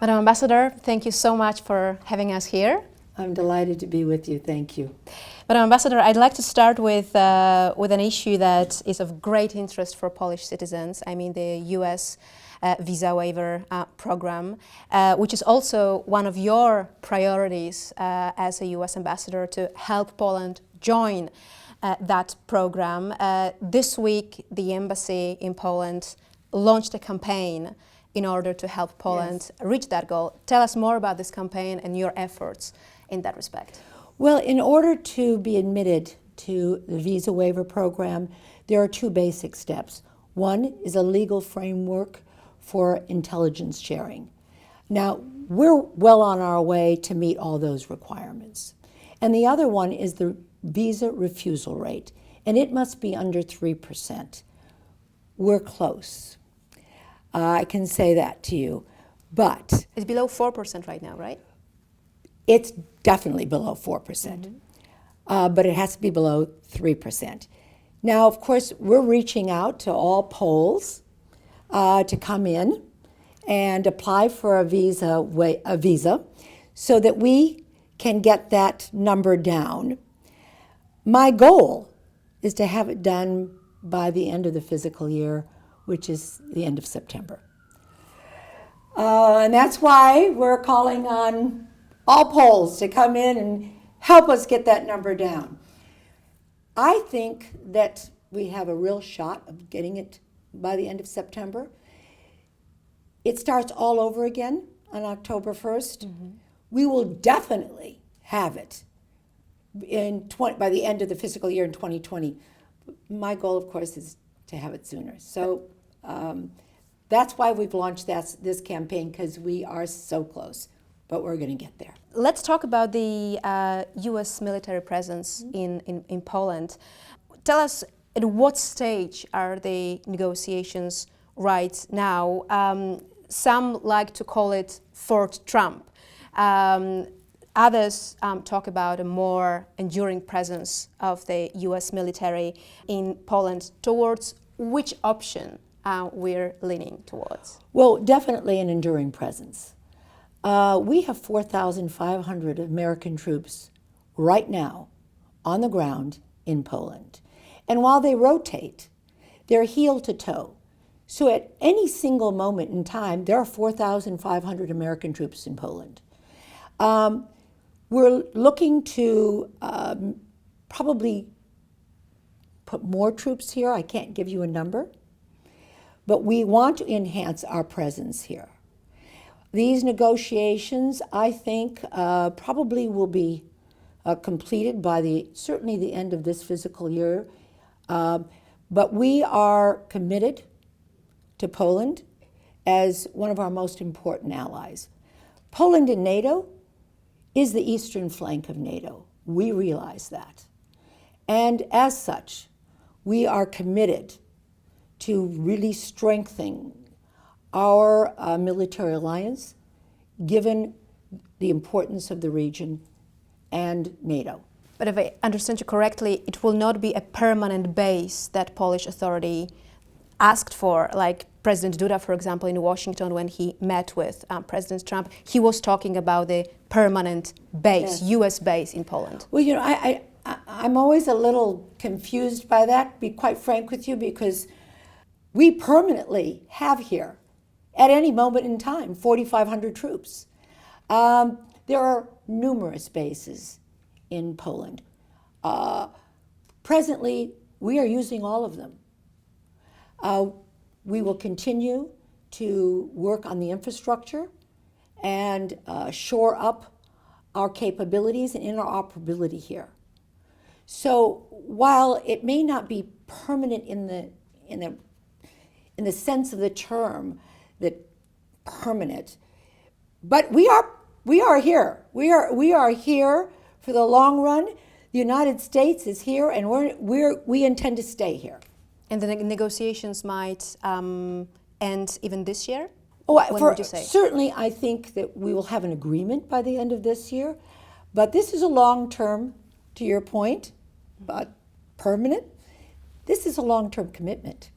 Madam Ambassador, thank you so much for having us here. I'm delighted to be with you. Thank you. Madam Ambassador, I'd like to start with an issue that is of great interest for Polish citizens. I mean the U.S. Visa waiver program, which is also one of your priorities as a U.S. ambassador to help Poland join that program. This week, the embassy in Poland launched a campaign in order to help Poland reach that goal. Tell us more about this campaign and your efforts in that respect. Well, in order to be admitted to the visa waiver program, there are two basic steps. One is a legal framework for intelligence sharing. Now, we're well on our way to meet all those requirements. And the other one is the visa refusal rate, and it must be under 3%. We're close. I can say that to you, but It's below 4% right now, right? it's definitely below 4%, but it has to be below 3%. Now, of course, we're reaching out to all Poles to come in and apply for a visa so that we can get that number down. My goal is to have it done by the end of the fiscal year, which is the end of September. And that's why we're calling on all Poles to come in and help us get that number down. I think that we have a real shot of getting it by the end of September. It starts all over again on October 1st. We will definitely have it by the end of the fiscal year in 2020. My goal, of course, is to have it sooner. So that's why we've launched this campaign, because we are so close, but we're going to get there. Let's talk about the U.S. military presence in Poland. Tell us, at what stage are the negotiations right now? Some like to call it Fort Trump. Others talk about a more enduring presence of the U.S. military in Poland. Towards which option we're leaning towards? Well, definitely an enduring presence. We have 4,500 American troops right now on the ground in Poland. And while they rotate, they're heel to toe. So at any single moment in time, there are 4,500 American troops in Poland. We're looking to probably put more troops here. I can't give you a number, but we want to enhance our presence here. These negotiations, I think, probably will be completed by certainly the end of this fiscal year. But we are committed to Poland as one of our most important allies. Poland in NATO is the eastern flank of NATO. We realize that. And as such, we are committed to really strengthening our military alliance, given the importance of the region and NATO. But if I understand you correctly, it will not be a permanent base that Polish authority asked for, like President Duda, for example, in Washington when he met with President Trump. He was talking about the permanent base, U.S. base in Poland. Well, you know, I'm always a little confused by that, to be quite frank with you, because we permanently have here, at any moment in time, 4,500 troops. There are numerous bases in Poland. Presently, we are using all of them. We will continue to work on the infrastructure and shore up our capabilities and interoperability here. So while it may not be permanent in the sense of the term, that permanent, but we are here. We are here for the long run. The United States is here, and we intend to stay here. And the negotiations might end even this year? When would you say? Certainly, I think that we will have an agreement by the end of this year. But this is a long-term, to your point, but permanent. This is a long-term commitment.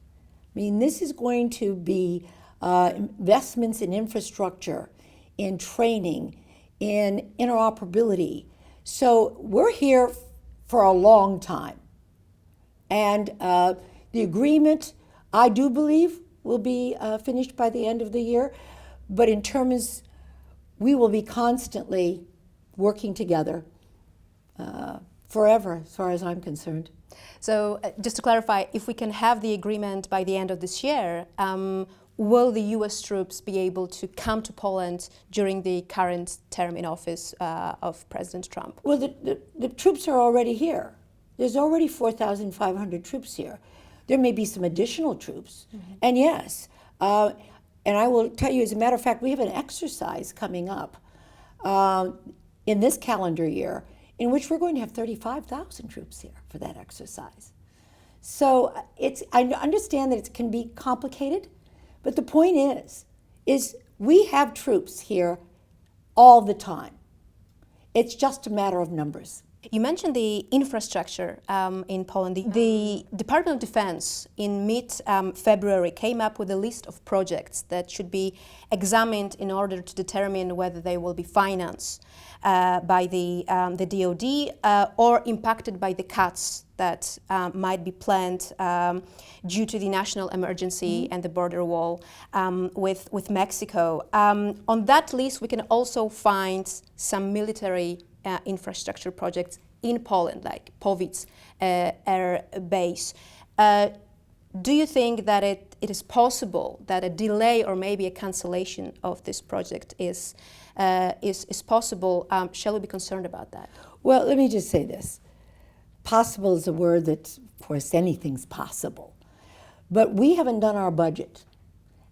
I mean, this is going to be investments in infrastructure, in training, in interoperability. So we're here for a long time. And the agreement, I do believe, will be finished by the end of the year. But in terms, we will be constantly working together forever, as far as I'm concerned. So just to clarify, if we can have the agreement by the end of this year, will the U.S. troops be able to come to Poland during the current term in office of President Trump? Well, the troops are already here. There's already 4,500 troops here. There may be some additional troops. Mm-hmm. And yes, and I will tell you, as a matter of fact, we have an exercise coming up in this calendar year in which we're going to have 35,000 troops here for that exercise. So I understand that it can be complicated, but the point is we have troops here all the time. It's just a matter of numbers. You mentioned the infrastructure in Poland. The Department of Defense in mid-February came up with a list of projects that should be examined in order to determine whether they will be financed by the DoD or impacted by the cuts that might be planned due to the national emergency and the border wall with Mexico. On that list, we can also find some military infrastructure projects in Poland, like Powice Air Base. Do you think that it is possible that a delay or maybe a cancellation of this project is possible? Shall we be concerned about that? Well, let me just say this. Possible is a word that, of course, anything's possible. But we haven't done our budget,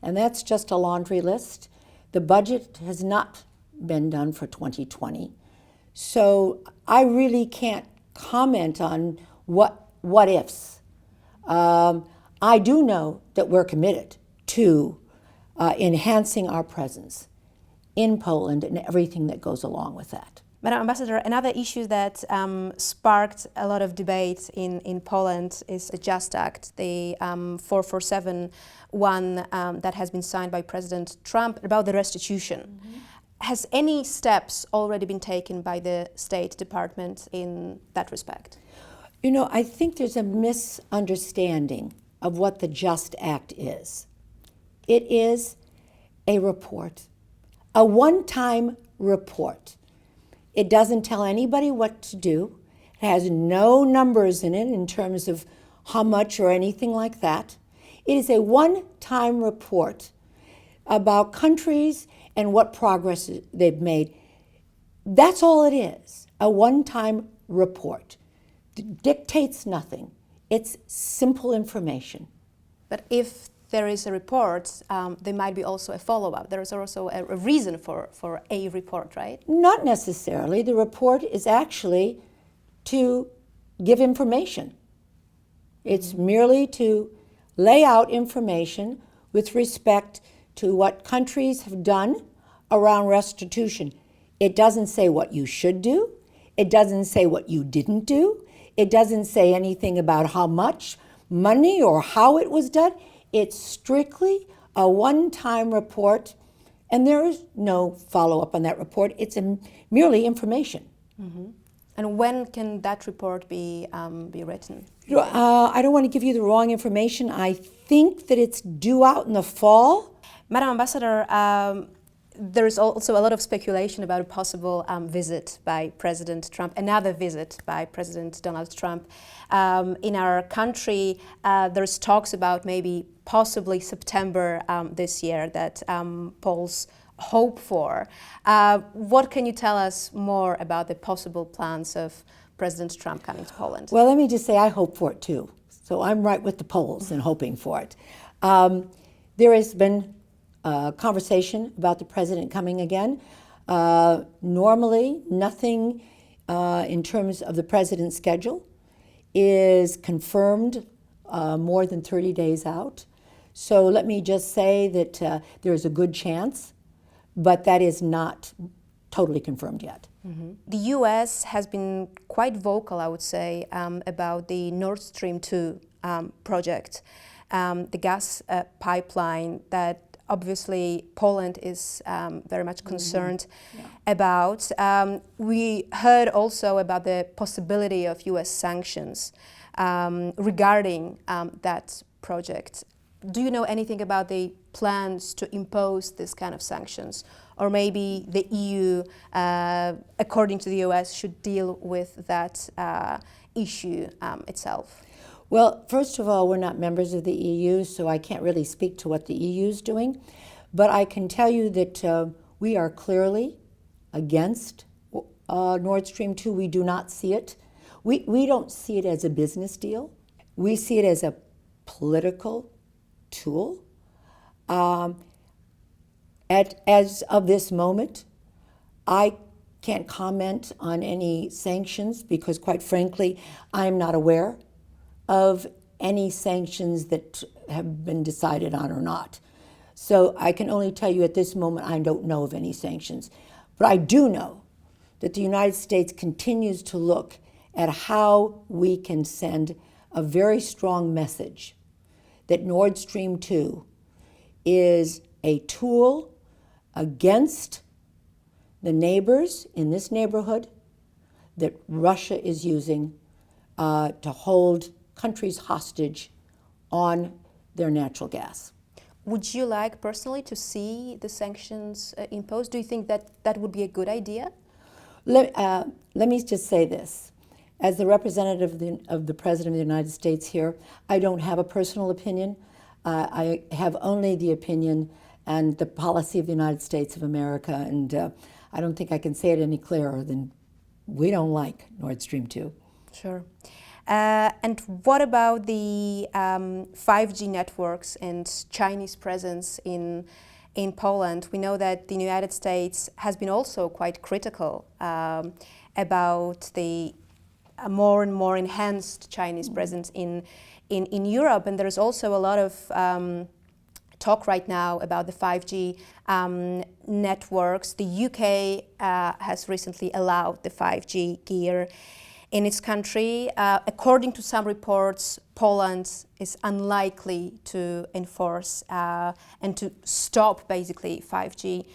and that's just a laundry list. The budget has not been done for 2020. So I really can't comment on what ifs. I do know that we're committed to enhancing our presence in Poland and everything that goes along with that. Madam Ambassador, another issue that sparked a lot of debate in Poland is the JUST Act, the 447 one that has been signed by President Trump about the restitution. Mm-hmm. Has any steps already been taken by the State Department in that respect? You know, I think there's a misunderstanding of what the JUST Act is. It is a report, a one-time report. It doesn't tell anybody what to do. It has no numbers in it in terms of how much or anything like that. It is a one-time report about countries and what progress they've made. That's all it is, a one-time report. It dictates nothing. It's simple information. But if there is a report, there might be also a follow-up. There is also a reason for a report, right? Not necessarily. The report is actually to give information. It's merely to lay out information with respect to what countries have done around restitution. It doesn't say what you should do. It doesn't say what you didn't do. It doesn't say anything about how much money or how it was done. It's strictly a one-time report, and there is no follow-up on that report. It's merely information. Mm-hmm. And when can that report be written? I don't want to give you the wrong information. I think that it's due out in the fall. Madam Ambassador, there is also a lot of speculation about a possible visit by President Trump, another visit by President Donald Trump in our country. There's talks about maybe possibly September this year that polls hope for. What can you tell us more about the possible plans of President Trump coming to Poland? Well, let me just say I hope for it too. So I'm right with the polls in hoping for it. There has been conversation about the president coming again. Normally, nothing in terms of the president's schedule is confirmed more than 30 days out. So let me just say that there is a good chance, but that is not totally confirmed yet. Mm-hmm. The U.S. has been quite vocal, I would say, about the Nord Stream 2 project, the gas pipeline that obviously Poland is very much concerned about. We heard also about the possibility of US sanctions regarding that project. Do you know anything about the plans to impose this kind of sanctions? Or maybe the EU, according to the US, should deal with that issue itself? Well, first of all, we're not members of the EU, so I can't really speak to what the EU is doing. But I can tell you that we are clearly against Nord Stream 2. We do not see it. We don't see it as a business deal. We see it as a political tool. As of this moment, I can't comment on any sanctions because, quite frankly, I'm not aware of any sanctions that have been decided on or not. So I can only tell you at this moment I don't know of any sanctions. But I do know that the United States continues to look at how we can send a very strong message that Nord Stream 2 is a tool against the neighbors in this neighborhood that Russia is using to hold countries hostage on their natural gas. Would you like personally to see the sanctions imposed? Do you think that that would be a good idea? Let me just say this. As the representative of the President of the United States here, I don't have a personal opinion. I have only the opinion and the policy of the United States of America, and I don't think I can say it any clearer than we don't like Nord Stream 2. Sure. And what about the 5G networks and Chinese presence in Poland? We know that the United States has been also quite critical about the more and more enhanced Chinese presence in Europe, and there's also a lot of talk right now about the 5G networks. The UK has recently allowed the 5G gear in its country. According to some reports, Poland is unlikely to enforce and to stop basically 5G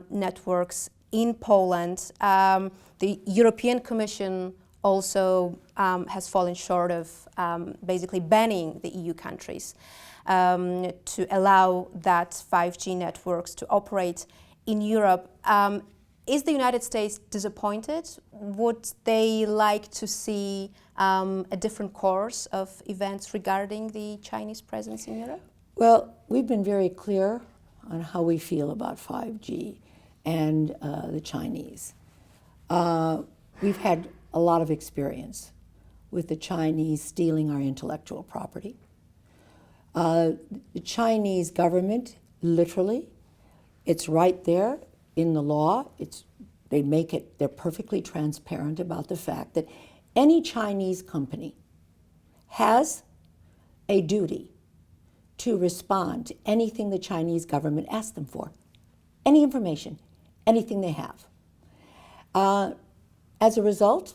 networks in Poland. The European Commission also has fallen short of basically banning the EU countries to allow that 5G networks to operate in Europe. Is the United States disappointed? Would they like to see a different course of events regarding the Chinese presence in Europe? Well, we've been very clear on how we feel about 5G and the Chinese. We've had a lot of experience with the Chinese stealing our intellectual property. The Chinese government, literally, it's right there in the law. They're perfectly transparent about the fact that any Chinese company has a duty to respond to anything the Chinese government asks them for. Any information, anything they have. As a result,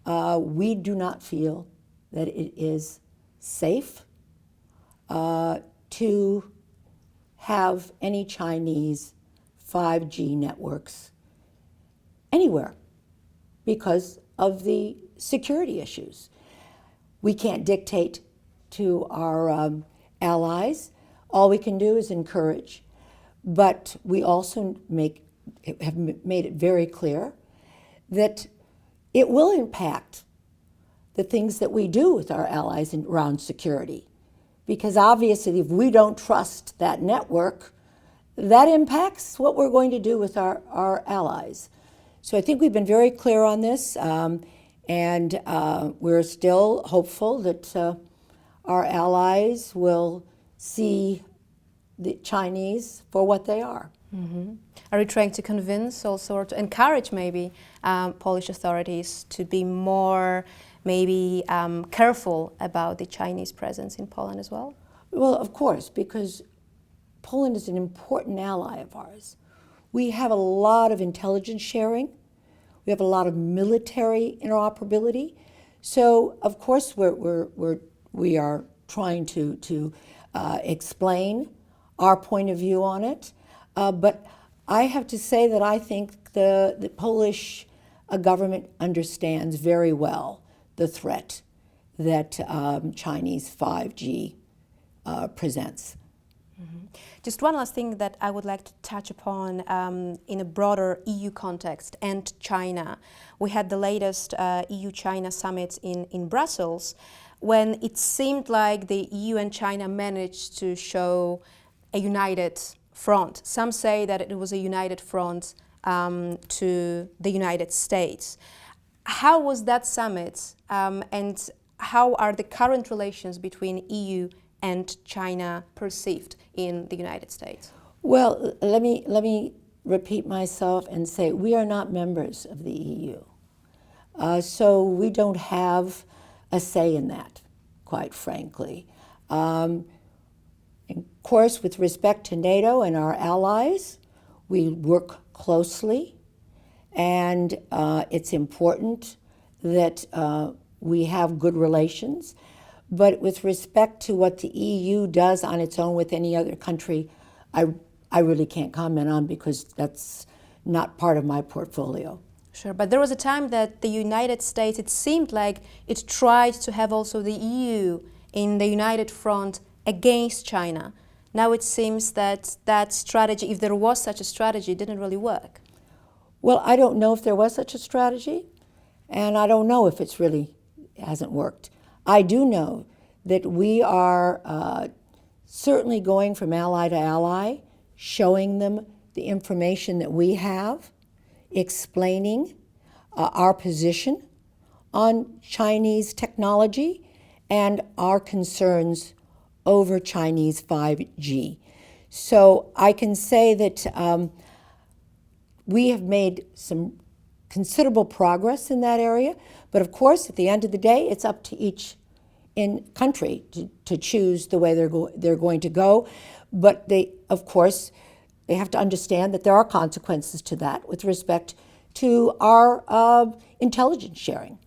we do not feel that it is safe to have any Chinese 5G networks anywhere because of the security issues. We can't dictate to our allies. All we can do is encourage. But we also have made it very clear that it will impact the things that we do with our allies around security. Because obviously, if we don't trust that network, that impacts what we're going to do with our allies. So I think we've been very clear on this, and we're still hopeful that our allies will see the Chinese for what they are. Mm-hmm. Are you trying to convince also, or to encourage maybe Polish authorities to be more maybe careful about the Chinese presence in Poland as well? Well, of course, because Poland is an important ally of ours. We have a lot of intelligence sharing. We have a lot of military interoperability. So, of course, we are trying to explain our point of view on it. But I have to say that I think the Polish government understands very well the threat that Chinese 5G presents. Mm-hmm. Just one last thing that I would like to touch upon in a broader EU context and China. We had the latest EU-China summit in Brussels, when it seemed like the EU and China managed to show a united front. Some say that it was a united front to the United States. How was that summit, and how are the current relations between EU and China perceived in the United States? Well, let me repeat myself and say we are not members of the EU. So we don't have a say in that, quite frankly. Of course, with respect to NATO and our allies, we work closely, and it's important that we have good relations. But with respect to what the EU does on its own with any other country, I really can't comment on, because that's not part of my portfolio. Sure, but there was a time that the United States, it seemed like it tried to have also the EU in the united front against China. Now it seems that that strategy, if there was such a strategy, didn't really work. Well, I don't know if there was such a strategy, and I don't know if it hasn't worked. I do know that we are certainly going from ally to ally, showing them the information that we have, explaining our position on Chinese technology and our concerns over Chinese 5G. So I can say that we have made some considerable progress in that area, but of course, at the end of the day, it's up to each country to choose the way they're going to go. But they have to understand that there are consequences to that with respect to our intelligence sharing.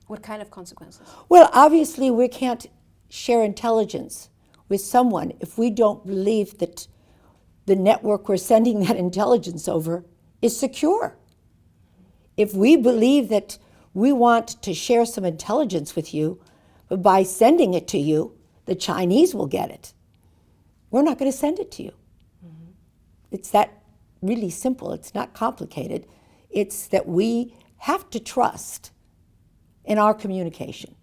What kind of consequences? Well, obviously, we can't share intelligence with someone if we don't believe that the network we're sending that intelligence over is secure. If we believe that we want to share some intelligence with you, but by sending it to you, the Chinese will get it, we're not going to send it to you. Mm-hmm. It's that really simple. It's not complicated. It's that we have to trust in our communication.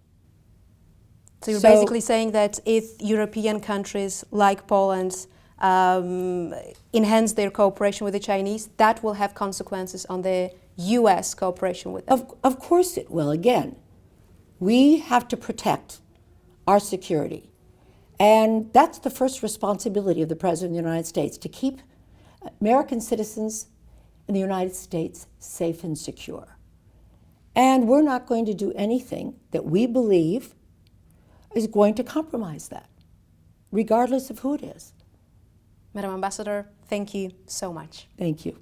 So you're basically saying that if European countries like Poland enhance their cooperation with the Chinese, that will have consequences on the U.S. cooperation with them? Of course it will. Again, we have to protect our security. And that's the first responsibility of the President of the United States, to keep American citizens in the United States safe and secure. And we're not going to do anything that we believe is going to compromise that, regardless of who it is. Madam Ambassador, thank you so much. Thank you.